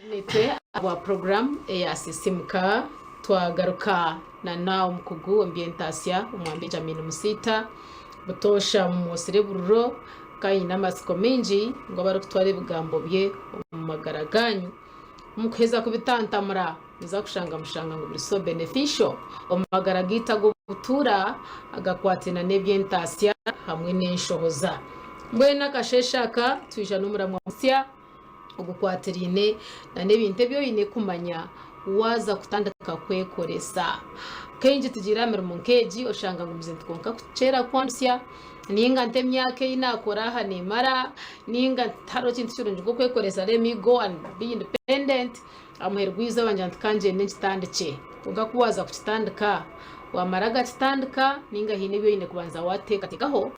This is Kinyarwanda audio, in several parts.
nitwe aba program ya SISIIMUKA twagaruka na nawe mukugu ambientation umwa Benjamin Musiita butosha mu serebururo kandi namasiko menji ngo bari kutware bugambo bye mu magaraganyu mukweza kubitantamura biza kushanga mushanga ngo biri so beneficial omagaragita go gutura agakwatina n'ambientation hamwe n'enshohoza ngwe nakasheshaka twisha n'umuramwa musya ugukwatirine na nebinte byo ine kumanya waza kutandika kwekoresa kenji tugira mero munkeji oshanga ngo muzintu konka kucera kwansya ninga ntemyake inakora hane mara ninga taro kintu cyurunje go kwekoresa let me go and be independent amuherwiza banjye kanje n'kitandike uga kuwaza kukitandika wamaraga kitandika ninga hine byo ine kubanza wateka tekaho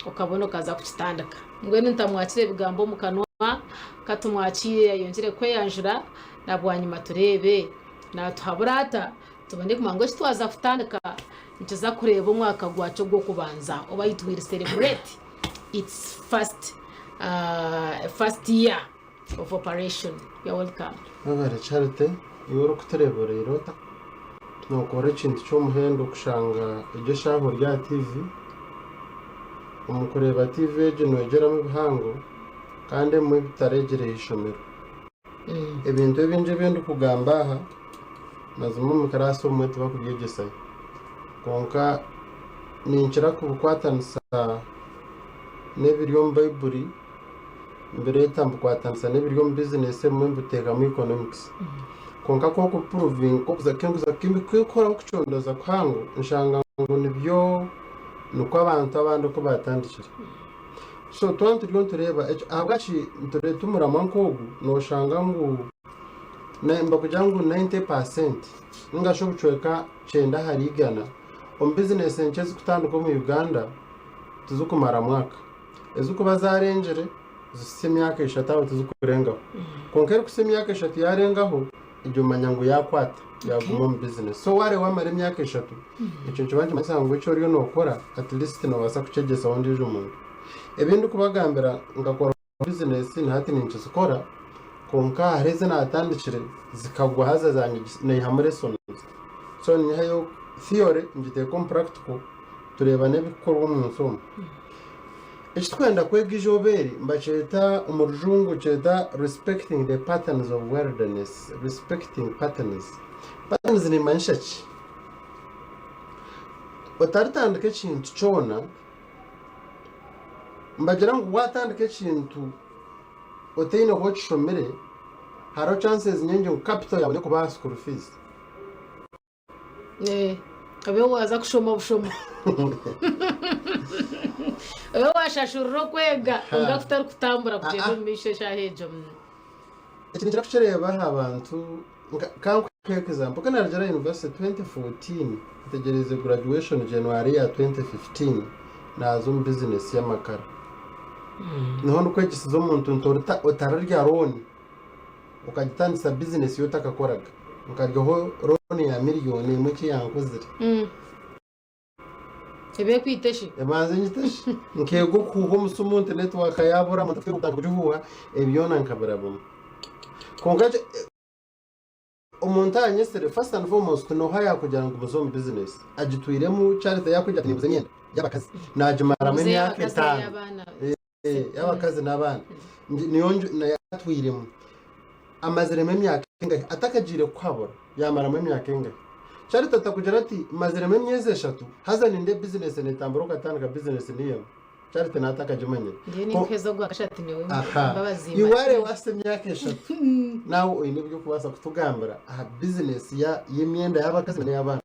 ukabona ukaza kukitandika ngwe ntamwakire bigambo mukanwa katumwakire yongere kweyanjura nabwanyuma turebe na tuhaburata tubone kumango kitwaza kutandika ntiza kureba umwaka gwacu gwo kubanza oba it will celebrate its first year of operation. You're welcome. Babare charite yoro kuterebora irota nokore kintu cyo muhendo kushanga iryo shaho rya TV umukureba TV genogera mu bihango kandi mu bitaregereye ishomero ebintu ebinje bindu kugamba aha nazumu mukaraso mwe tuba kubyegesa konka ninchira kubukwatanisa n'ebiryo Bible mbere y'etambu kwatanisa n'ebiryo mu business mu mbuteka mu economics konka ko proving ko kuzakenguza kimbi kwikora kucondoza kwangu nshanga ngo nibyo nuko abantu abandi ko batandikira so twantu tureba agachi tumura mankogu no shanga ngo nemba kujangu 90% ngasho kuchweka chenda harigana on business enchezi kutanduka mu Uganda tuzukumara mwaka ezuko bazarengere zisemyaka ishataho tuzukurengaho konkera kusemyaka ishatu yarengaho ibyo manyango yakwata yaguma mu business so ware wamara imyaka ishatu icyo cyo masango cyo riyo nokora at least no basa kucegesa wonje umuntu ebindu kubagambira ngakora business ntati ninche sikora konka hareze natandikire zikagwa haza zanjye nehamure sonze so ni hayo theory njite ko practical tureba nebikorwa mu nsomo twenda kwega ijoberi mbaceta umurujungu ceta respecting the patterns of wilderness. Respecting patterns ni manshaki bataritandika kintu cyona mbagira ngo watandika kintu oteyine ho kishomere haro chances nyingi ngo capital yawe kuba school fees abe waza kushoma bushomo abe washashururo kwega ngafutari kutambura kugenda mishesha hejo ikintu cyakucereba abantu kanko example kana Rajara University 2014 tegereze graduation January ya 2015 nazo mu business y'amakara niho nukwegisizo umuntu ntorita otararya roni ukagitandisa business yotakakoraga ukaryaho roni ya miliyoni muki yankozire ebe kwiteshi ebanze nyiteshi nkego kuho musumu internet wakayabura mutafite kutakujuha ebyona nkabarabo kongaje umuntu anyesere first and foremost no haya kugira ngo umuzomu business agitwiremo charity yakujya kinibuze nyenda y'abakazi najimara mu myaka 5 y'abakazi n'abana niyo yatwiremo amazire mu myaka ingahe atakagire kwabora yamara mu myaka ingahe charity atakugira ati mazire mu myeze 3 hazana inde business netambura ukatanga business niyo charity natakajimanye ni kwezo gwa kashati niwe mbabazi iware wase myaka 3 nawo ine byo kubasa kutugambira business ya yemyenda y'abakazi n'abana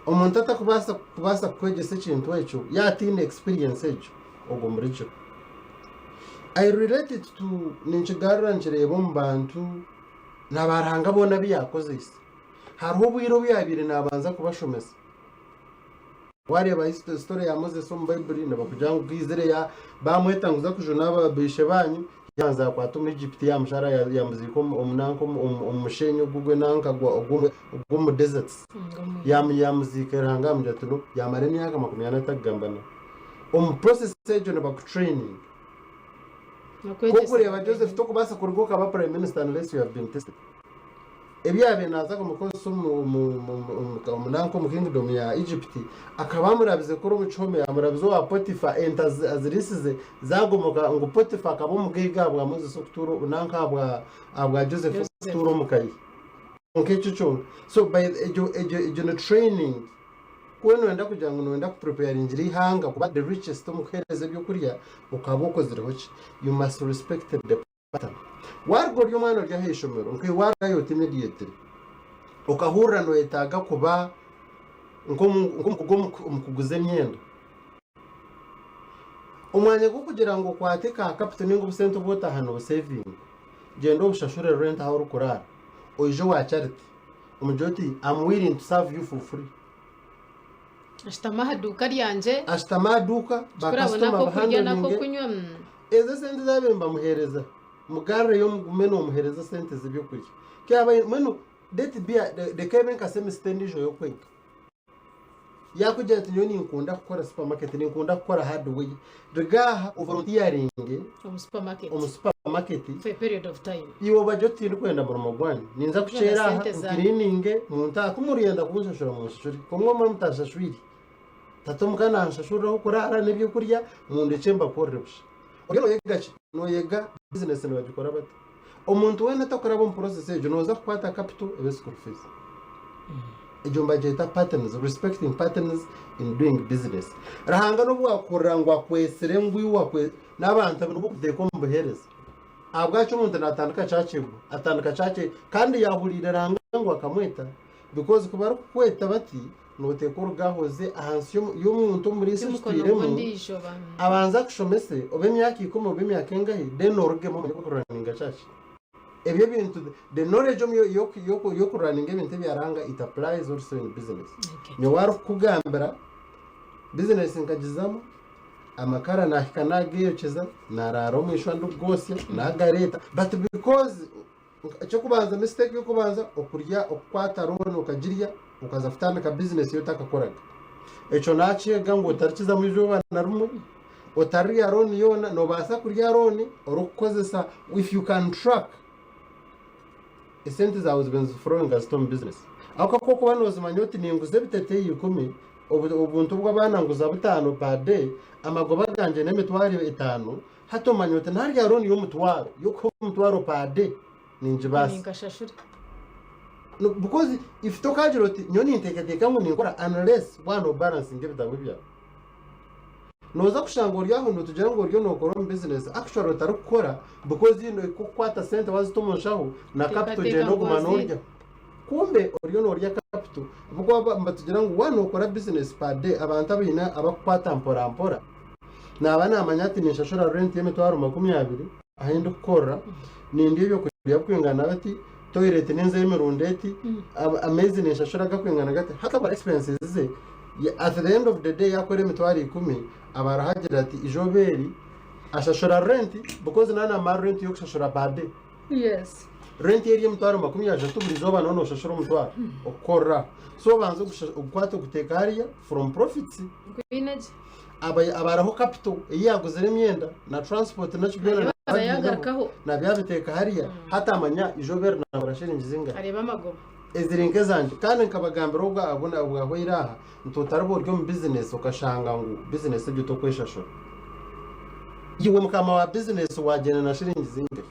umuntu atakubasa kwegese kintu echo yatine experience echo ogomuricho I related to ninchigarura nchirebo mbantu nabaranga bona biyakoze isi hariho bwiro byabire nabanza kubashomesa wari ba story ya Moses mu Bible nabakugira ngo bwizere ya bamwetanguza kujona babishe banyu yanza kwatuma Egypt ya mshara ya muziko umunanko umushenyo gugwe nankagwa ogwo mu deserts ya muzika ranga mjatuno ya mareni yaka 80 atagambana process stage no back training kuko reba Joseph to kubasa kurugoka ba prime minister unless you have been tested ebyabe naza ko mukozi umunanko mu kingdom ya Egypt akaba murabize ko umucome amurabizo wa Potiphar enters azirisize zagomoka ngo Potiphar akaba umugega bwa Moses kuturo unanka abwa Joseph kuturo mukayi onkechucho so by ejo training kweno wenda kugira ngo wenda prepare injiri hanga kuba the richest mu khereze byo kuriya ukaboko zirihoki you must respect the pattern wargo ryo mwana rya heshomero nke warayo immediately ukahura no yetaga kuba umukuguze myendo umwanya go kugira ngo kwateka capital ngo busento bota hano saving gendo bushashure rent aho rukurara ojo wa charity umujoti I'm willing to serve you for free ashitama duka ryanje ashitama duka bakastoma bahandlinge eze sente zabemba muhereza mugare yo mugumeno muhereza sente zibyo kurya kyaba meno date bia de keben kaseme stendijo yo kwenka yakujya ati nyoni nkunda gukora supermarket nkunda gukora hardware regaha volunteering mu supermarket for a period of time iwo bajoti rukwenda boromogwani ninza kuchera cleaning munta kumuriyenda kumushashura mu shuri komwe mutashashwiri tatomukana nshashura kurara nebyo kurya mundece mbakorebusha ogeno yegachi no yega business no bagikora bate omuntu wena takora bo process ejo noza kwata capital ebe school fees ejo mbajeta patterns respecting patterns in doing business rahanga no bwakurangwa kwesere ngwiwa kwe nabantu bintu bukudeko mbuhereza abwacho umuntu natandika cyakigo atandika cyake kandi yahurira ranga ngo akamweta because kuba kweta bati notekuru gahoze ahansi y'umuntu muri system abanza kushomese obemyaka ikomo obemyaka engahe den orge mu kurunninga cyaki ebyo bintu the knowledge yo kurunninga ibintu byaranga it applies also in business nyo waru kugambira business nkagizamo amakara nahikanagiyoceza nararo mwishwa ndugosya nagareta but because cyo kubanza mistake yo kubanza okurya okwata rone ukagirya ukaza futana ka business yo takakoraga eco naciye gango tarikiza mu byo bana rumwe otari rone yona no basa kurya rone orukozesa if you can track essentials I was been throwing as tom business akako ko banoze manyoti ninguze bitete yikumi ubuntu bw'abana nguza butano per day amagoba ganje nemitwari 5 hato manyote ntarya roni yo mutwaro yo ko mutwaro per day ninje basi ngashashura no because if tokajiroti nyoni nteketeka ngo ninkora unless one balance ngebitawe bya noza kushangora yaho no tugera ngo ryo no koro business actually tarukora because you know ko kwata center wazitomonshaho na capital je no gumanorya kumbe oriyo no rya capital ubwo mbatugira ngo wano ukora business per day abantu abina abakwata mpora nabana amanyati nishashora rent yemitwaro 20 ahindu gukora nindi byo kuriya kwingana bati toilet nenze yemirundeti amazing nishashora gakwingana gate hakaba expenses ze at the end of the day yakore mitwaro 10 abarahagira ati ijoberi ashashora rent because nana ma rent yo kushashora per day yes rent yeri mutwaro 20 tuburizoba none ushashora mutwaro okora so banzo ukwata guteka hariya from profits gwinage abaraho capital yaguze remyenda na transport na chibena na byabiteka hariya hata amanya ijobera na barashiringi zinga areba amagoba ezirinke zanje kandi nkabagambira ubwo abona ubwo iraha ntotarabo ryo mu business ukashanga ngo business byo to kweshashora yiwe mukama wa business wagena na shiringi zinga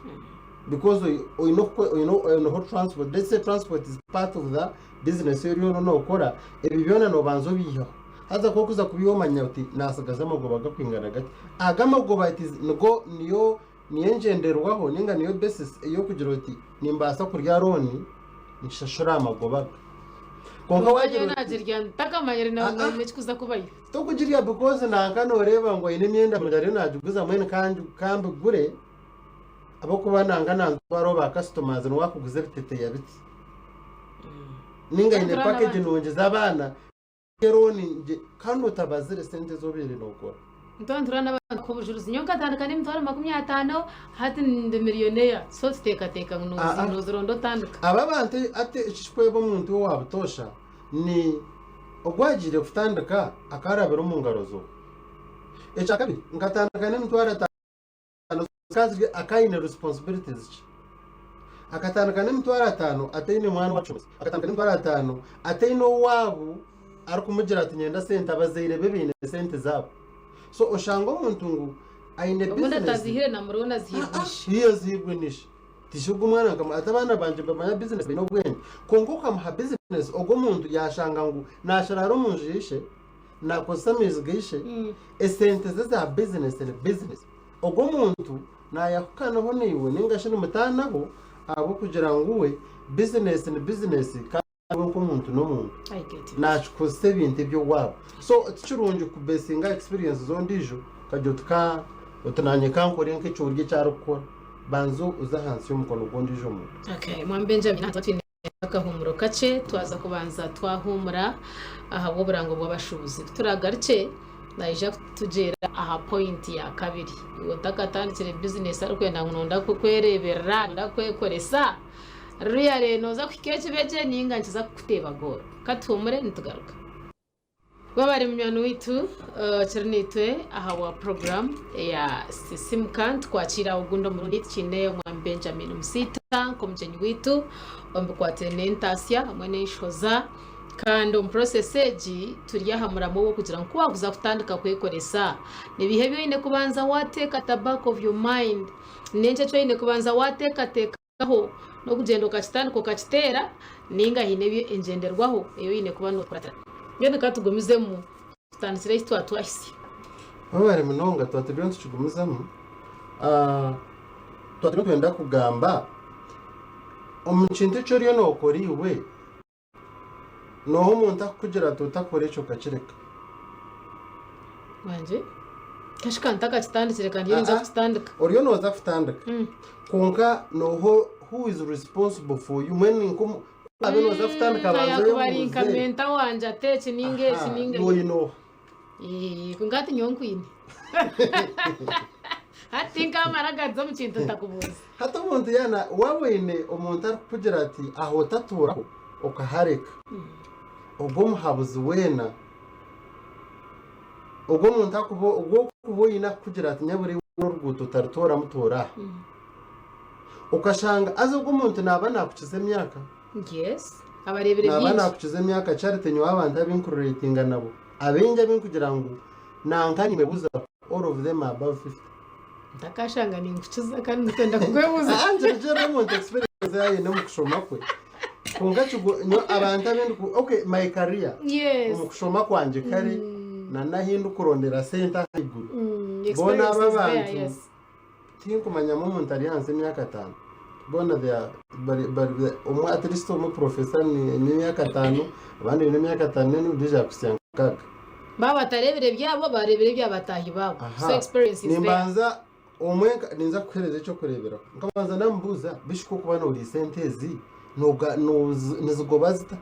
because you know transport, let's say transport is part of the business area no ukora ebibyona no banzo biho haza ko kuza kubiyomanya uti nasagaza amagoba gakwingana gati agamagoba it is ngo niyo niyenjenderwaho ninga niyo basis yo kugira uti nimbasa kurya roni nishashora amagoba konka waje najirya takamanyere na mechikuza kubayo to kugira because nankano reba ngo ine myenda mugari najuguza mwene kandi gure abo kubanangana ntwaro ba customers no wakuguze bitete ya biti ninga ine package nongeza abana keroni nje kandi utabazire sente zobere nokora ntandura n'abantu ko bujuruzi nyonga tandukanye mutwaro 50 hati ndi millionaire so teka no zirondo tanduka aba bantu ate ishishwe bo muntu wabutosha ni ogwagire kutandika akarabero mu ngaro zo ecakabi ngatandukanye mutwaro kazi akaine responsibilities akatandika n'emitwaro 5 ataine mwana wa 10 akatandika n'emitwaro 5 ataine owabu arikumugira ati nyenda sente abazaire bebine sente zabo so oshanga omuntu ngu aine business ubona tazihire na murona zihigwisha iyo zihigwinisha tishugu mwana kama atabana banje bamanya business bino bwenge kongoka mu business ogo muntu yashanga ngu nashararo munjishe nakosamizgishe esente za business ne business ogo muntu nayakukanaho niwe ningashira mutanaho abo kugira ngo we business ne business kandi ko muntu no muntu nakose ibintu byo wabo so kirungi ku besinga experience zo ndijo kajotka utunanye kankore nk'icurye cyarukora banzo uza hansi y'umukono gondijo mu okay mwa Benjamin natwine akahumuro kace twaza kubanza twahumura aha bwo burango bw'abashubuzi turagaruke naija tugera aha point ya kabiri otakatandikire business ari kwenda ngonda ko kwerebera ndakwekoresa riya reno za kwikeje beje ninga nkiza kuteba goro katumure nitugaruka babari mnyano witu chernitwe aha wa program ya SISIIMUKA twakira ugundo mu ndikine mwa Benjamin Musiita komjenyi witu ombukwatene mwene ishoza kandi processeji turyahamuramo wo kugira ngo kwaguza kutandika kwekoresa nibihe byine kubanza wateka back of your mind nenje cyo ine kubanza wateka tekaho no kugenda ukakitandika ukakitera ninga hine byo engenderwaho iyo ine kuba no kurata ngene katugumizemo tandisire hitwa twahisi babare munonga twatebyo tukigumizamo twatebyo kwenda kugamba omukintu cyo ryo nokoriwe noho umuntu akugira tutakoresha ukakireka wanje kashikanta kakitandikire kandi yinza kutandika oriyo noza kutandika konka noho who is responsible for you when inkum abe noza kutandika banzo yo bari kamenta wanje atece ninge you know kungati nyonkwini hatinka maragazo mukintu takubuza hata umuntu yana wabone umuntu akugira ati aho tatura ukahareka ubwo muhabuzi wena ubwo muntu akubo ubwo kuboyina kugira ati nyaburi n'urguto taritora mutora ukashanga azubwo umuntu nabana kukize myaka yes abarebere byinshi nabana kukize myaka charite nyo abantu abinkurratinga nabo abenje kugira ngo nankani mebuza all of them above 50 ndakashanga ninkukiza kandi mutenda kugwebuza anje jero umuntu experience yaye no mukushoma kwe kungachugo nyo abantu abindu okay my career umukushoma kwanje kare nanahindu kurondera center higuru bona babantu kumanya mu muntu ari hanze myaka 5 bona bari at least umu professor ni myaka 5 abandi ni myaka 5 ni deja kusiyanka baba tarebere byabo barebere byabatahi babo so experience is nimbanza omwenka ninza kuhereza cyo kurebera nkabanza nambuza bishiko kubana uri sentezi noga nizigobazita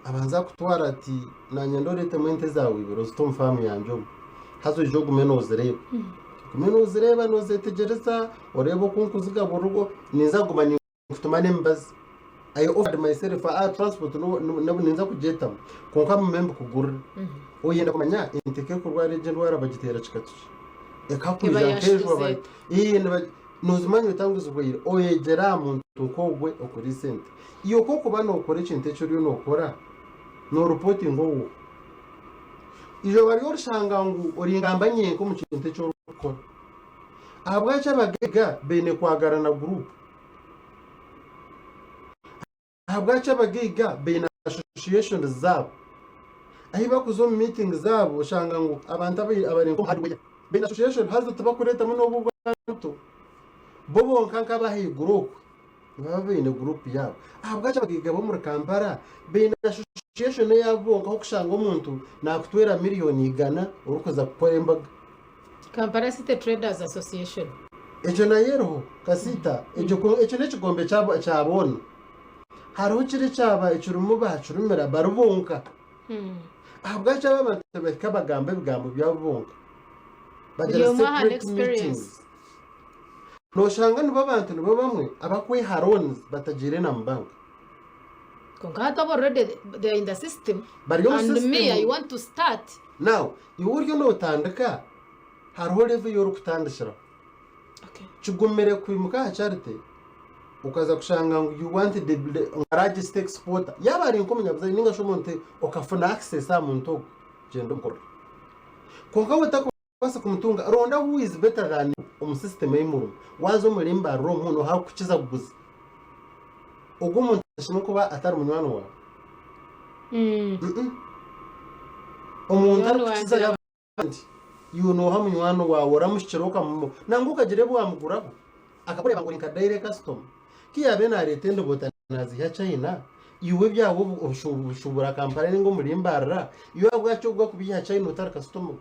abanza kutwara ati nanyandorete mwente zawe ibiro zitomfamu yanjye hazo ijo gumenozereba kumenozereba nozetegereza orebo kunkuziga borugo ninza gumanya kutumane mbazi I offered myself a transport no ninza kujeta konka mumembe kugura oyenda kumanya inteke kurwa legend warabagitera chikatu ekakurira hejuru bari yinde nozimanyo tanguzo bwire oyegera muntu kogwe okuri sente iyo koko bano okore cinte cyo ryo nokora no reporting ngo iyo bari orshanga ngo oringambanye ko mu cinte cyo gukora abwacha bagega bene kwagarana group abwacha bagega bene association zabo ahiba kuzo meeting zabo ushanga ngo abantu abari ngo hardware bene association hazo tabakureta muno bubwanto bobo nkanka bahi group babine group yabo abwacha bagega bo muri Kampala bene association yabo nko kushanga umuntu nakutwera miliyoni 100 urukoza gukora imbaga Kampala City Traders Association ejo nayero kasita ejo nekigombe cyabona hariho kiri cyaba icurumu bacurumira barubunka abwacha babantu bakabagamba bigambo byabunka bagira secret meetings no shanga nibo bantu nibo bamwe abakwe harons batajire na mbanga konka already they in the system and me I want to start now you no tandika hariho level yo kutandishira kigumere kwimuka hacharite ukaza kushanga ngo you want the largest exporter yaba ari nkomunyabuza ninga shomonte okafuna access amuntu gendo mukoro konka watakubasa kumutunga ronda who is better than system y'imuru wazo murimba ro muntu ha kukiza guguza ubwo umuntu ashimo kuba atari umunywano wawe umuntu ari kukiza yabandi you know ha munywano wawe uramushikiroka mu nango kagire bwo amuguraho akakureba ngo ni direct customer kiyabe na leta ndo botanazi ya China iwe byabo ubushubura kampani ngo murimbarara iyo abwacho gwa kubiya China utari customer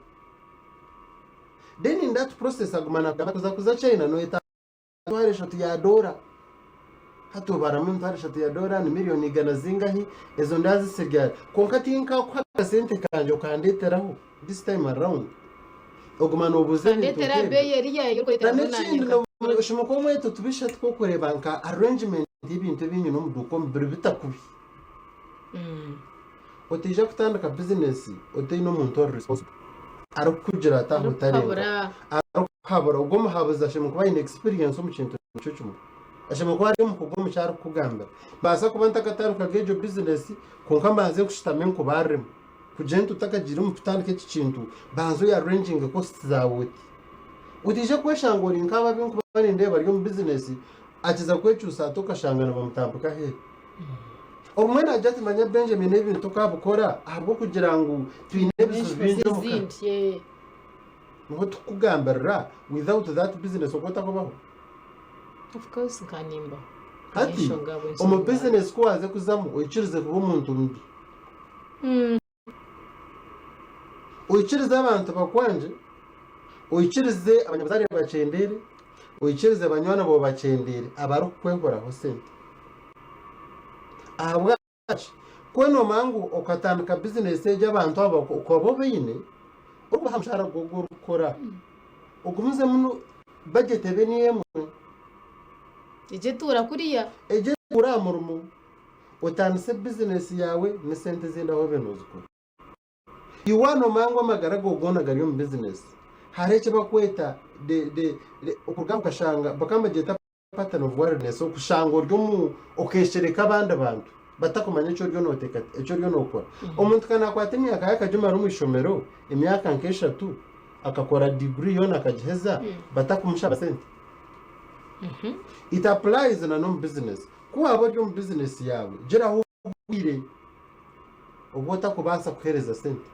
then in that process agumana kuza China no eta tware shoti ya dola hato baramuntu tware shoti ya dola ni miliyoni igana zingahi ezo ndazi sigara konkatinka kwa sente kanje ukandeteraho this time around ogumana ubuze ndetera beye riya yo kwetera ushimako mweto tubisha two kureba nka arrangement y'ibintu binyu no muduko mbere bitakubi otija kutandika business oteye no muntu responsible arukugira taho tarenga arukabura ubwo muhabuza shimako bayin experience mu kintu cyucumu ashimako ari mu kugomu cyaro kugamba basa kubanta kataruka gejo business konka mbanze kushitame ko barimo kugenda utakagira mu kutandika iki kintu banzo ya arranging costs zawe utije kweshangura inkaba binko bane ndeba ryo mu business akiza kwecyusa atokashangana bamutambuka he omwana ajati manya Benjamin ibintu kabukora ahubwo kugira ngo twinebise binjoka ngo tukugambarira without that business okota kubaho of course kanimba hati omu business kwaze kuzamu oyikirize kuba umuntu mbi oyikirize abantu bakwanje oyikirize abanyabuzare bacendere oyikirize abanywana bo bacendere abaru kwekoraho sente ahabwaci kweno mangu okatandika business y'abantu abo ukobo bine uko hamshara gogo rukora ugumuze muno budget beniyemo eje tura kuriya eje tura murumu utanise business yawe ni sente zinda ho benoziko iwano mangu amagara gogona gari mu business hareke bakweta de ukugamba kashanga bakamba geta pattern of awareness okushanga ryo okeshereka abandi abantu batakumanya cyo ryo noteka cyo ryo nokora umuntu kana kwatenya akajuma rumu ishomero imyaka nkeshatu akakora degree yona akagiheza batakumusha basente it applies na no business kuba abo ryo business yawe gira ho bwire ubota kubasa kuhereza sente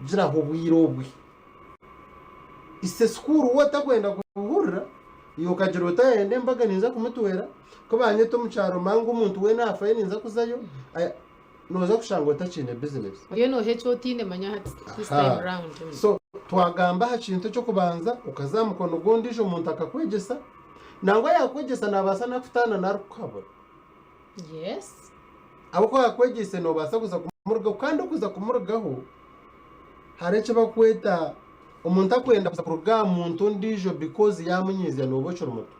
gira ho bwirobwe ise skuru watakwenda kuhurira iyo kajirota yende mbaga ninza kumutwera ko banyeto mucyaro mangu umuntu we nafa ninza kuzayo noza kushanga utacine business iyo no hotine manya this time round so twagamba hakintu cyo kubanza ukazamukono gondije umuntu akakwegesa nangwa yakwegesa nabasa nakutana narukabura yes abo ko yakwegese no basa kuza kumurga kandi kuza kumurgaho hareke bakweta umuntu akwenda kuza kuruga muntu ndijo because yamunyiza no bocoro muto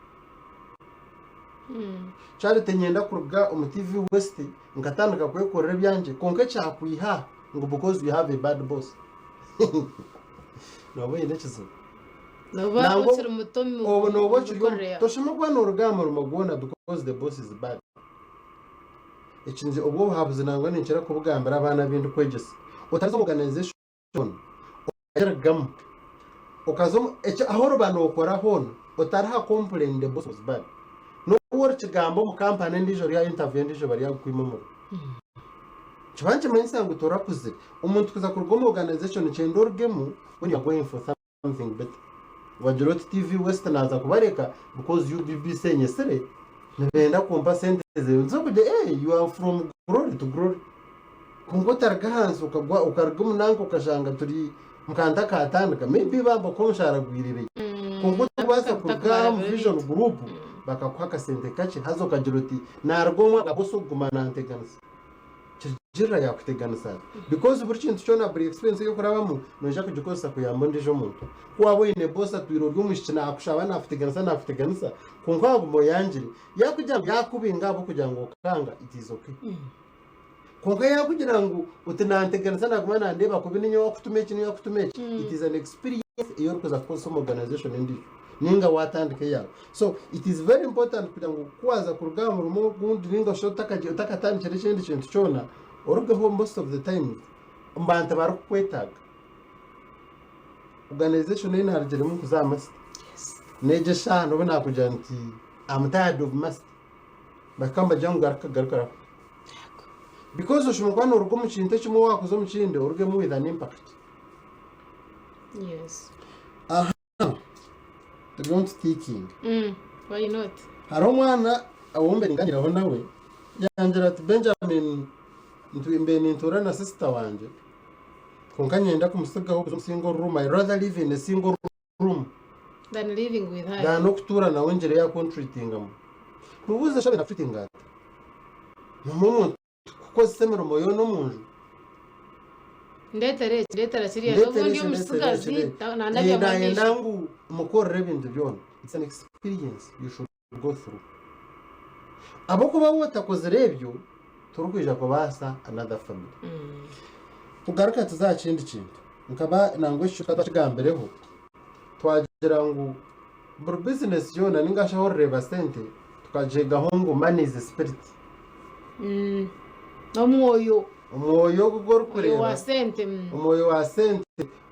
cyari tenyenda kuruga TV West ngatandika kwekorera byanje konke cyakwiha ngo because you have a bad boss no way nechizo no bocoro muto mu no bocoro toshimo kwa no rugamo rumagona because the boss is bad ichinze ubwo habuze nangwa ninkira kubugambira abana bindu kwegesa utazo organization yaragam okazo ahoro bano okora hono otaraha complain the boss was bad no wor kigambo mu company ndijo ya interview ndijo bari yakwimamo chibanje mensa ngo torakuze umuntu kuza kurugoma organization chendorgemu when you are going for something better wajiroti TV West naza kubareka because you be saying yesterday nibenda kumpa sente zo kuje you are from glory to glory kungo targahanso ukagwa ukaruguma nanko kashanga turi mukanda katandika maybe bamba ko musharagwirire kungo twasa kurugama vision group bakakwaka sente kache hazo kajiroti nargomwa gaboso gumana anteganisa jira yakuteganisa because buri kintu cyo na buri experience yo kurabamo noja kujikosa kuyambo ndijo muntu kwabo ine bossa twiro ry'umushikina akushaba nafuteganisa kungo agumo yanjiri yakujya yakubinga abo kugira ngo kanga it is okay konga yakugira ngo utinanteganisa nagumana ndeba kubinyo wakutumeki it is an experience iyo kuza for some organization ndi ninga watandike yawe. So it is very important kugira ngo kwaza ku rugamba rumo gundi ninga shota utakatandikire ikindi kintu cyona urugeho most of the time mbanta barukwetaga organization ina harigere mu kuzamasa neje shano bana kugira nti I'm tired of must bakamba jangu garuka because ushimukwana urugo mu kintu cy'umu wakoze mu kindi uruge mu with an impact. Yes. To don't thinking. Why not? Haro mwana awombe nganiraho nawe yangira ati Benjamin ntura na sister wanje konkanyenda kumusigaho ku single room. I rather live in a single room than living with her. Da no kutura nawe ngere ya contracting am. Mubuze shabe na treating ati. Mumuntu kuko semero moyo no munju. Ndetera serious ubundi umusigazi nangu mukore ibintu byone. It's an experience you should go through. Aboko bawo takoze rebyo turukwija ko basa another family. Kugaruka tuzakindi kintu nkaba nangwe shuka twagambereho twagira ngo business yona ningashaho reba sente tukajegaho ngo money is spirit. Umwoyo gukora kureba umwoyo wa sente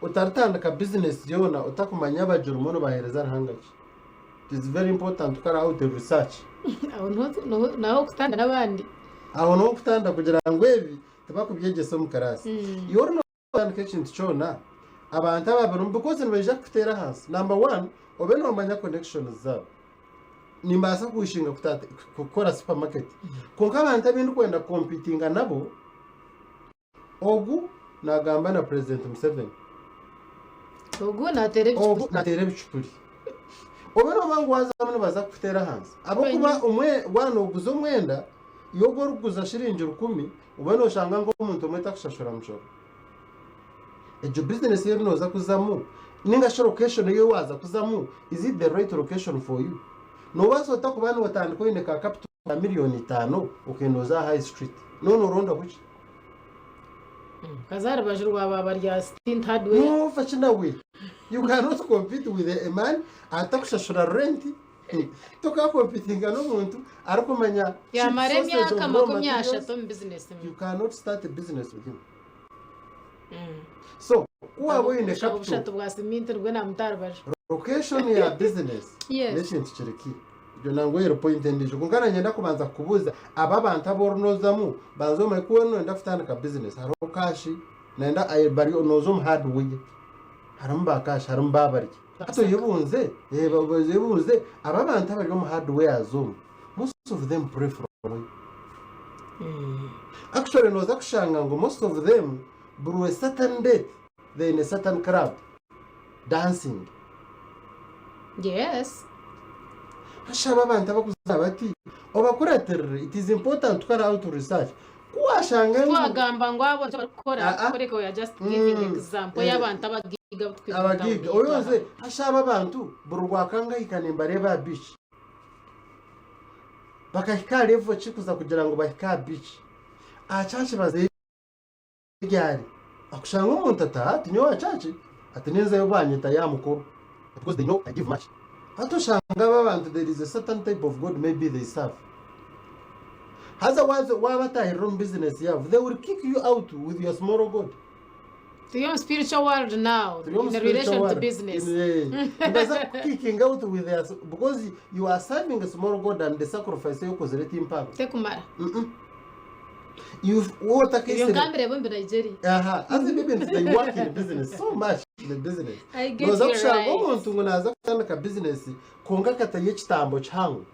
utaratandika business yona utakumanya abajuru umuntu bahereza ntangaje. It is very important to carry out the research. Naho kutanda nabandi aho no kutanda kugira ngo ebi tabakubyegeso mu karasi yoro no tandika kintu cyona abantu ababona because nibaje kutera hasi. Number 1 obe no manya connections zabo nimbasa kushinga gukora supermarket konka abantu abindi kwenda competing nabo ogu nagamba na president Museveni ogu natere bicupuri obe no bangu wazamwe baza kutera hanze abo kuba umwe wano guzo mwenda yogo ruguza shiringi 10 ube no shanga ngo umuntu umwe takushashura mushoro ejo business yero noza kuzamu ninga shoro location yo waza kuzamu is it the right location for you no wazo takubana watandiko ine ka capital $5,000,000 ukenoza high street no ronda kuki kazara bajurwa babarya stint hardware no fachina we you cannot compete with a man atakushashura rent toka competing no muntu arakumanya ya maremya kamakumyasha to business you cannot start a business with him. So wabo ine capital bwa cement rwe na mutarbaje location ya business yes chereki byo nangwero point ndijo kungana nyenda kubanza kubuza ababantu abornozamu bazoma kuweno ndafutana ka business haro kashi nenda ayibari onozo mu hardware haramba kashi haramba bari ato yebunze yebunze ababantu abari mu hardware azum most of them pray for actually noza kushanga ngo most of them buru a certain date they in a certain club dancing. Yes. Ashaba abantu abakuzabati obakuraterere it is important to carry out research kuwashanga twagamba ngo abo bakora koreka we just giving example y'abantu abagiga oyoze ashaba abantu burwakanga ikanemba ba beach bakahika level chikuza kugira ngo bahika beach achache baze ryari akushanga umuntu atati nyo achache atineza yo banyita yamukuru because they know I give much. There is a certain type of God maybe they serve. Otherwise, why run business you have? They will kick you out with your small God. To your spiritual world now, in relation to business. Kicking out with their, because you are serving a small God and the sacrifice you cause it impact. You've what a case. Nigeria. As a baby, they work in business so much in the business. I get you right. To business. Konga kataye chitambo changu.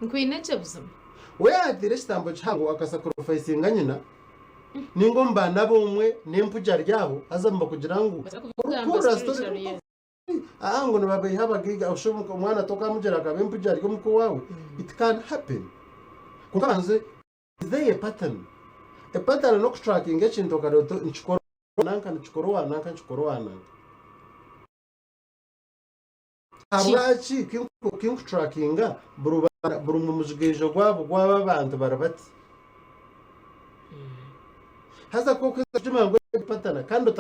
Nkwine chebuzum. Where atire chitambo changu akasacrifice nganyina. Ningomba nabo umwe nempuja ryaho azamba kugira ngo. Ngo nababe habagiga ushomuka umwana toka mujera kabempuja ryo muko wawe. It can happen. Kukanze is there a pattern? A pattern no tracking ekintu kadoto nchikoro nanka nchikoro abachi king trackinga buru mumujigejo gwabo gw'abantu barabati haza ko kwizajuma ngo pattern kandi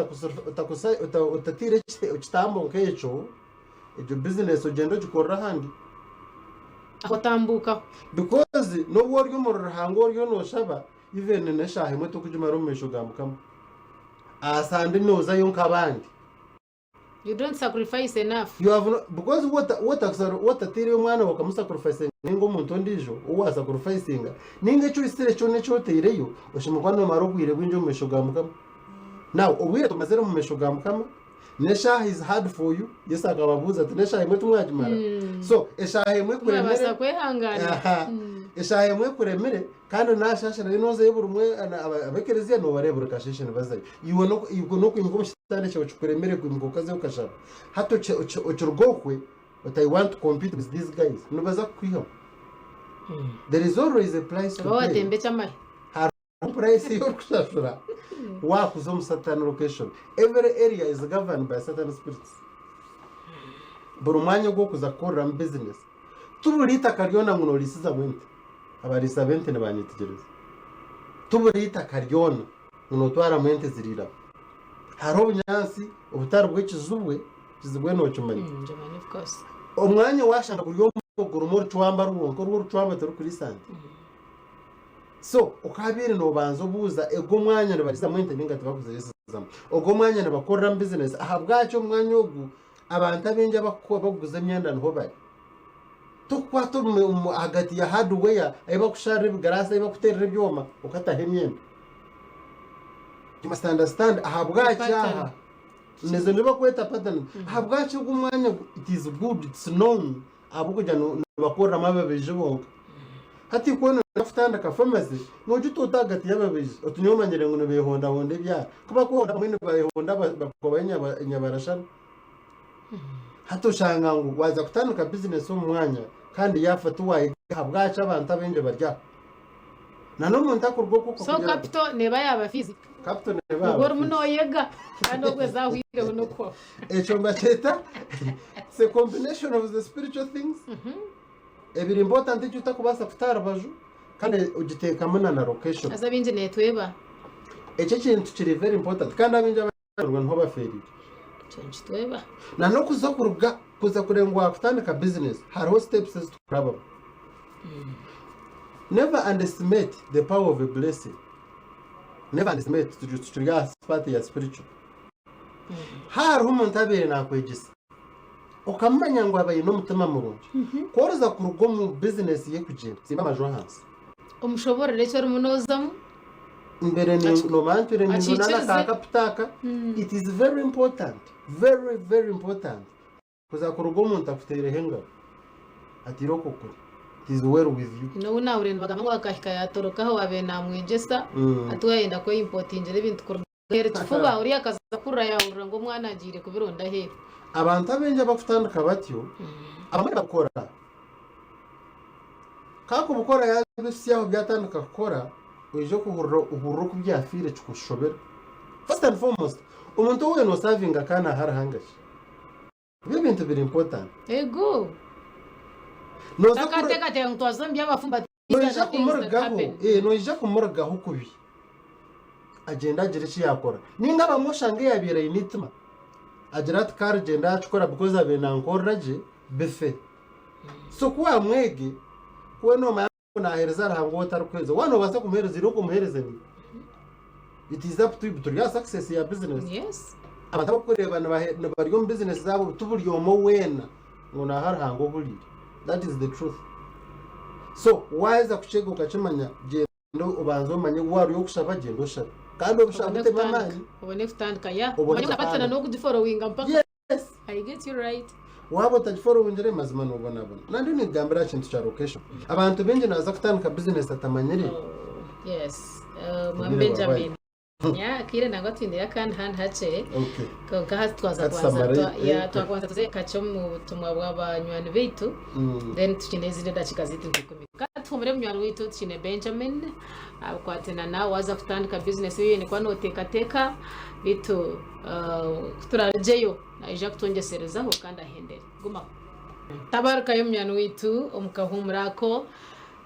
utakusa utatire kitambo nkecho ibyo business ugenda ugikorera handi aho tambuka because no woryo mu ruhango ryo no shaba even neshahe moto kujimara umesho gamukamo asande noza yonka abandi. You don't sacrifice enough. You have no, because what atiriwe mwana bakamusacrifice ningo umuntu ndijo uwa sacrificing ninge cyo isire cyo necho tereyo ushimukwa no marogwire bwinjo umesho gamukamo. Now ubwire tumazere mu mesho gamukamo nesha is hard for you yesa akababuza ati nesha imwe tumwajimara so esha imwe kuremere basa kwehangana esha imwe kuremere kandi nashasha rinoze y'uburumwe abekerezia no barebura kashishene bazayo you no kwingo mshitane cyo kuremere kwimgokaze ukashaba hato ocurgokwe but I want to compete with these guys no baza kwiha there is always a price to pay bawatembe chamari price yo kushashura work with some certain location. Every area is governed by certain spirits. Burumanya go kuzakora business. Tuburita karyona ngo norisiza wente. Abarisa bente ne banyitegereza. Tuburita karyona ngo twara mwente zirira. Haro bunyansi ubutaro bw'ikizubwe kizubwe no cyumanye. Of course. Omwanya washaka kuryo gurumuri twamba ruwonko rwo twamba turi kuri sante. So ukabire no banzo buza ego mwanya ne barisa mwente ninga tubakuzesezamo ogo mwanya ne bakora business ahabwacho mwanya ogu abantu abenje baguza myanda nho bari tukwato hagati ya hardware aiba kushare bigarasa aiba kuterera byoma ukata hemyenda you must understand ahabwacha nezo niba kweta pattern ahabwacho gumwanya it is good it's known abukuja no bakora mababeje bonka hati kwona afutanda ka pharmacy no juto gati yababeje otunyomanyere ngo nebehonda honde bya kuba ko mwene bayihonda bakobanya nyabarashana hato shanga ngo waza kutanuka business umwanya kandi yafata waye habwaca abantu abenje barya nano muntu akurwo kuko so capital neba yaba physical capital neba ngoro muno yega kandi ogweza hwire unoko echo mbacheta it's a combination of the spiritual things ebiri important cyo utakubasa kutara baju kandi ugiteka mana na location azabinje netweba ece kintu kiri very important kandi abinje abarwa nko baferi cyo tweba na no kuza kurengwa kutandika business haro steps to problem never underestimate the power of a blessing never underestimate to your part ya spiritual haro umuntu abere nakwegisa ukamanya ngo abaye no mutima murunje koroza kurugo mu business ye kugenda simba majo hansi umushobora rero cyo munozamo imbere ni no manture ni nona kakaputaka it is very important very important kuza kurugo umuntu afutere henga atiro koko it is well with you no una urenda bagamo akahika yatorokaho wabe namwijesa atwayenda ko importing ibintu kurugere tufuba uri akaza kura yaura ngo mwana agire kubironda he abantu abenje bakutandika batyo abamwe bakora kako bukora yabisiyaho byatandika gukora uje kuhurro kubyafire cyukushobera first and foremost umuntu we no serving akana harahangaje ibintu biri important ego no zakateka te ntwazombi abafumba noija kumurgaho noija kumurgaho kubi agenda agire iki yakora ninga bamushange yabira initima agirat kar agenda akora because abena nkoraje befe so kwa mwege we no nahereza rahango watarukweza wano basa kumuhereza iro kumuhereza ni it is up to you to your success ya business yes abantu bakoreba na bari mu business zabo tuburyomo wena ngo na harahango buri that is the truth so wise kuchego ukachimanya gendo ubanzo manye wari yo kushaba gendo shaba kandi obushabute mamani ubone kutandika ya ubone kapatana no kudifollowinga mpaka yes I get you right wabo tagifollowing ndere mazima no bona nandi ni gambira kintu cha location abantu benje naza kutandika business atamanyire yes Benjamin ya kire nangwa twindira kandi hand hace okay ko hasi twaza kwanza ya twakwanza tuze kacho mu tumwa bw'abanywani bitu then tukinezire dakikazitu ndikumika tumure munywani witu tukine Benjamin akwatena na waza kutandika business yiye ni kwano teka bitu turajeyo naija kutongeserezaho kandi ahendere guma tabaruka yo munywani witu omukahumurako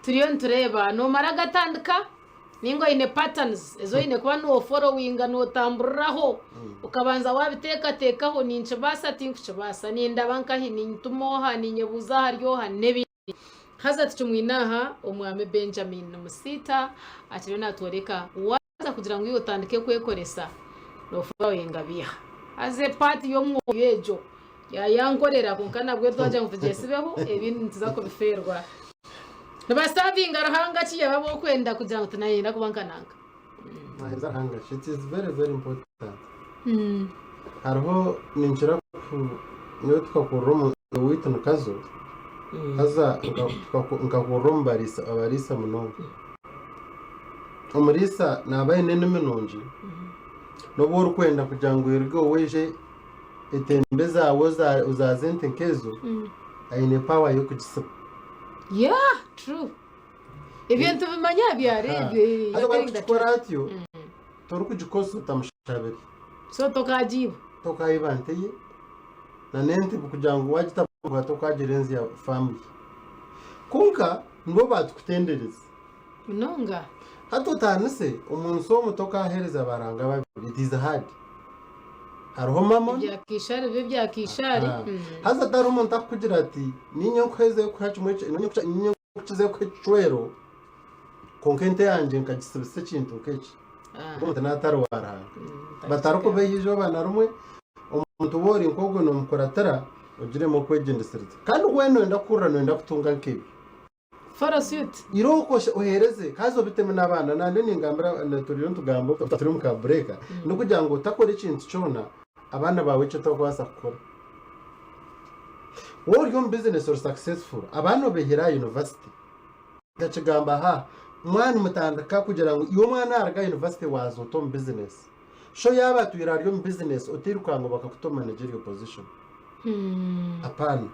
turiyo ntureba no mara gatandika ningo ine patterns ezo ine kuba no following no tamburraho ukabanza wabiteka tekaho nince basa tinkuce basa ninda bankahi nintumoha ninyebuza haryoha nebi haza tucumwinaha umwame Benjamin Musiita atiriyo natworeka waza kugira ngo iyo utandike kwekoresa no following abiha aze party yo mwoyejo yankorera kunkana bwe twaje ngo tugesibeho ibintu nzako biferwa nabastavinga rahanga kiye babo kwenda kugira ngo tunayenda kubankananga maheza hanga it is very very important hariho ninjira ku niyo twakuromo witun kazo haza nkakurombarisa abarisa muno umurisa nabaye nene minonje no bor kwenda kugira ngo yirgo weje etembe zawo uzazente nkezo ayine power yo kugisa true ibintu bimanya byarebe yakoratyo toruku jikoso tamushabiri so tokayibanteye na nente kugira ngo wajita tokagirenzi ya family kunka ndo batukutendereza nonga hato tanise umuntu wo mutokahereza baranga babiri it is hard hariho mama byakishari haza daro umuntu akugira ati ninyo kweze kwacumwe ninyo kuchize kwecwero konkente yanje nkagisibise kintu keki umuntu nataro waranga bataruko beyijo bana rumwe umuntu bori nkogo no mukoratara ugire mo kwegendesereza kandi weno enda kurra no enda kutunga nkibi farasuit iroko ohereze kazo biteme nabana nande ningambira naturiyo tugambo turi mu kabreka no kugira ngo utakore ikintu cyona abana bawe cyo twakwasa gukora what your business or successful abana behera university gacigamba ha mwana mutandaka kugira ngo iyo mwana arga university wazo tom business sho yaba tuyiraryo mu business utirukango bakakuto managerial position apana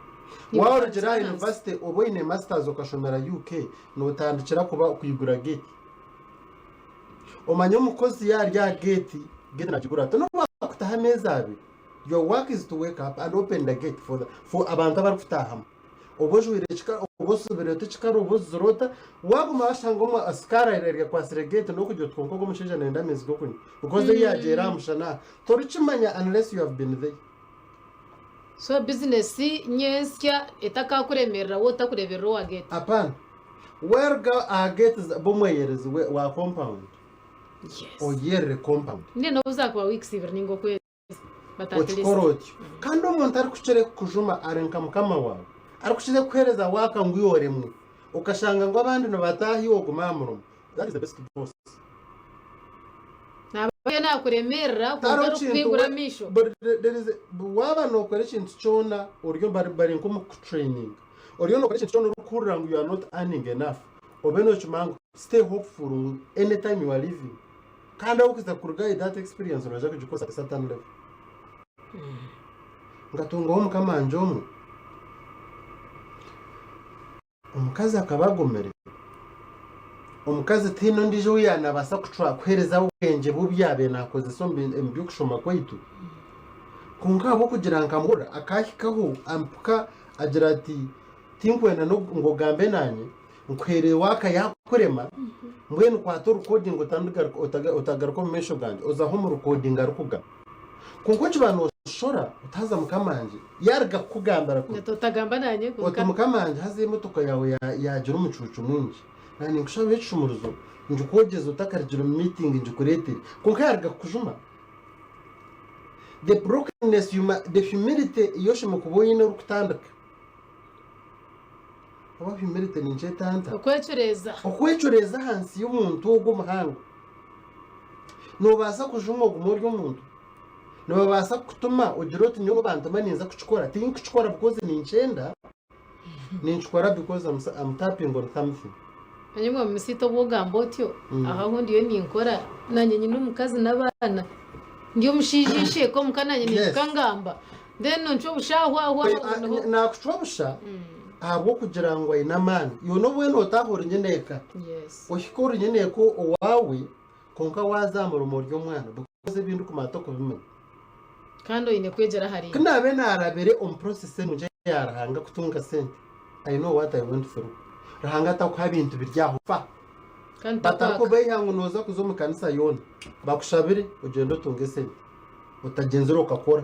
waorejera university oboine masters okashomera UK no utandikira kuba kuyigura gate omanyo mukozi yarya gate nakigura to no bakutaha meza abi your work is to wake up and open the gate for abantu abarufutaha obojwire chika obosubire tuchikaro obozorota waguma bashangomwe askara irerya kwasire gate no kujyo tkonkogo musheja nenda mezi gokuni because yagera mushana torichimanya unless you have been there. So business nyesya etaka kuremerera wota kureberero wa gate apana where go a gate bomweyereze wa compound o yere compound nino uzakwa weeks even ningo kwe batatelisa kandi umuntu ari kuchere kujuma arenka mukama wawe ari kuchize kwereza waka ngwiyoremwe ukashanga ngo abandi no batahi wo gumamuro that is the best boss na kuremerera kugaru kwigura misho but there is waba no kwere kintu cyona uryo bari nko mu training uryo no kwere kintu cyona urukurira ngo you are not earning enough obeno chimango stay hopeful anytime you are living kandi ukuza kuruga that experience unaje kujikosa satan level ngatunga omukama njomu omukazi akabagomere omukazi tino ndijo yana basa kucwa kwereza ubwenge bubyabe nakoze sombe mbyukushoma kwaitu kunkabo kugira nkamura akahikaho ampuka agira ati tinkwena no ngo gambe nanye nkwere waka yakurema mbwenu kwato recording utandika utagaruko mesho ganje uzaho mu recording arukuga kunko kibano shora utaza mukamanje yarga kugambara ko totagamba nanye kuko mukamanje haze imotoka yawe yagira umucucu mwinji nani nkushabe cyumuruzo nje kogeza utakargira meeting nje kurete kunko yarga kujuma the brokenness the humility yoshe mukuboyine rukutandaka aba humility ninje tanta okwecoreza hansi y'umuntu wo Omuhangu no basa kujuma gumoryo umuntu no basa kutuma ugiroti nyo bantu maninza kuchikora tinki kuchikora because ninchikora because I'm tapping on something anyuma Musiita bwogambo otyo aha hundi yo ninkora nanye nyine umukazi nabana ndiyo mushijishe ko mukananye nikangamba then noncho bushahwa na kuchobusha abo kugira ngo inamani yo no bweno otahora nyeneka oshikora nyeneko owawe konka wazamura umuryo mwana because ibintu kumatoko bimwe kando ine kwegera hari knabe narabere on process nje yarahanga kutunga sente I know what I went through rahanga ta kwa bintu biryaho fa batako beyangu noza kuzo mu kanisa yona bakushabire ugenda utunge sente utagenzera ukakora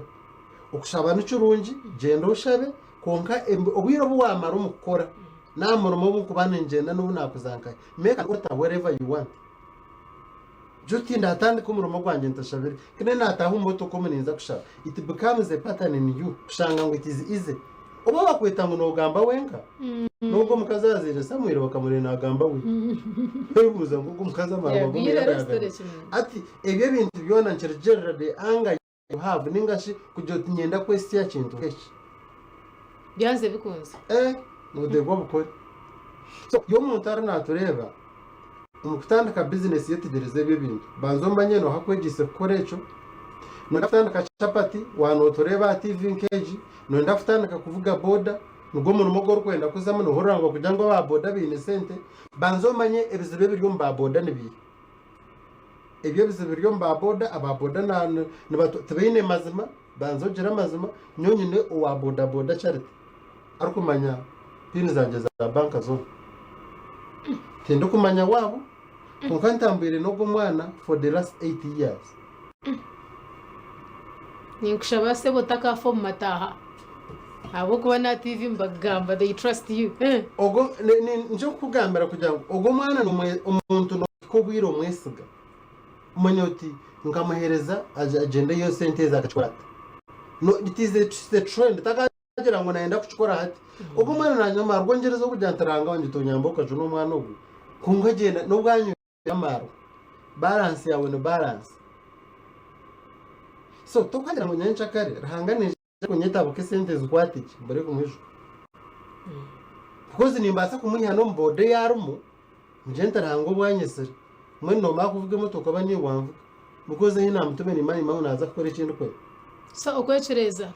ukushaba n'icurungi genda ushabe konka obwiro bwamara umukora namurimo bukubane ngenda n'ubu nakuzankaye make whatever you want juti ndatandi ko umurimo gwanjye ntashabire kene nataha umuto ko muninza kushaba it becomes a pattern in you kushanga ngo it is easy uba bakwita ngo nogamba wenka nubwo mukazazire Samuel bakamurena agamba we bibuza ngo mukaza marabo ati ebyo bintu byona ncerjera de anga you have ningashi kujoti nyenda kwesti ya kintu keshi byanze bikunze nudego bukore so yo muntara natureba umukutandika business yetegereze ebyo bintu banzomba nyeno hakwegise korecho nondafutandika chapati wanotoreba TV nkeji nondafutandika kuvuga boda nugo murumo gwo kwenda kuzama no horango kujango ba boda bine sente banzomanye ebizibe biryo mba boda nibi ebyo bizibe biryo mba boda ababoda na tebine mazima banzogera mazima nyonyine owa boda boda charity arukumanya pini zanje za banka zo tendo kumanya wabo kunkantambire no mwana for the last 8 years ninkushaba se botaka fo mataha abo kubona TV mbagamba they trust you ogo nje kugambira kugira ogo mwana umuntu no kubwira umwesiga umanyoti nkamuhereza agenda yo sente za kachwata no it is the trend takagira ngo naenda kuchikora hati ogo mwana nanyama rwongereza kujantaranga wanje tonyamboka juno mwana ubu kungagenda no bwanyu yamaro balance yawe no balance so tokagira ngo nyancha kare rahangane kunyeta buke sente zikwatiki mbere kumwisho because nimbasa kumunya no mbode yarumo mjenta rango bwanyesere mweno makuvuge motoka bani wamvuga because hina mtume ni mani mauna aza kukora ikintu kwe so okwechereza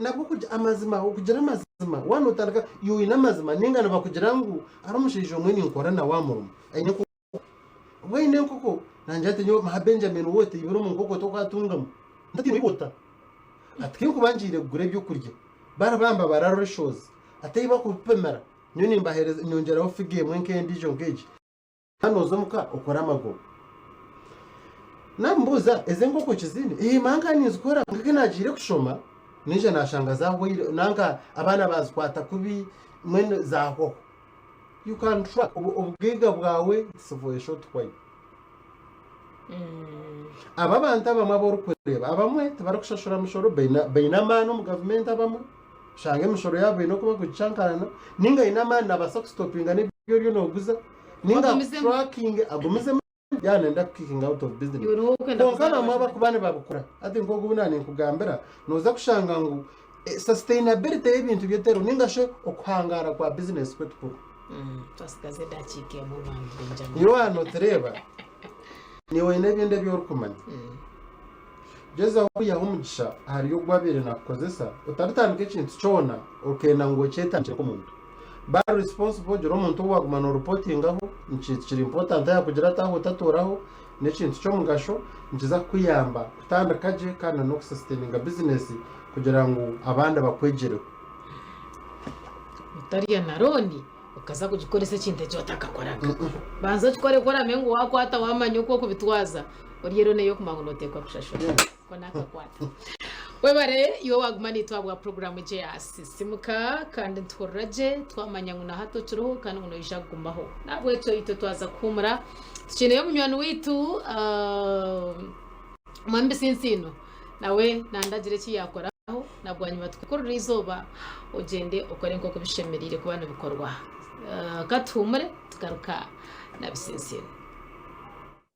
nabwo kuja amazima okugira amazima wano taraka yo ina amazima ningana bakugira ngo aramushije umweni nkora na wamurumo aine ko wene koko nanjate nyo ma Benjamin wote ibiro mu nkoko tokatungamo ndati nibota atkin kubanjire gure byo kurya barabamba bararo shows atayiba kupemera nyoni mbahereza nyongera ho figiye mwenke ndijo ngeje hano zomuka ukora amago nambuza ezengo ko kizini manga nizikora ngikinagire kushoma nije nashangaza aho nanga abana bazikwata kubi mwene zaho you can track ubwiga bwawe sivuye short way aba banta bamaboro kureba abamwe tabarakushashura mishoro beina mano mu government abamwe shange mishoro yabo ino kuba kuchankana ninga inama nabasa stoppinga ne byo no guza ninga tracking agumize yanenda kicking out of business konkana mwaba kubane babukura ati ngo gubunani kugambera noza kushanga ngo sustainability y'ibintu byetero ninga she okuhangara kwa business kwetuko twasikaze dachike mu bantu Benjamin yo ano tereba ni Oine byende byorukumanya jeza uya umugisha hari yo gwabire nakozesa utaritandike ikintu cyona ukena ngo cyetanje ko muntu ba responsible joro muntu wagumana reporting aho ncikiri important ya kugira taho tatoraho n'ikintu cyo mugasho ngiza kuyamba kutandakaje kana no sustaining business kugira ngo abandi bakwegereho utariya naroni ukaza kugikoresa kinde cyo atakakoraga banza chikore kora mengo wako hata wamanya uko kubitwaza oriyero neyo kumangonote kwa kushashura ko nakakwata webare yo wagumani twabwa program je ya SISIIMUKA kandi tworaje twamanya nguna hato turuho kandi nguno ishagumbaho nabwo cyo ito twaza kumura tukeneye munywano witu mwambe sinsino nawe nandagire ki yakoraho nabwo hanyuma twikorera izoba ugende ukore nko kubishemerire ku bana bikorwa katumure tugaruka na bisinsino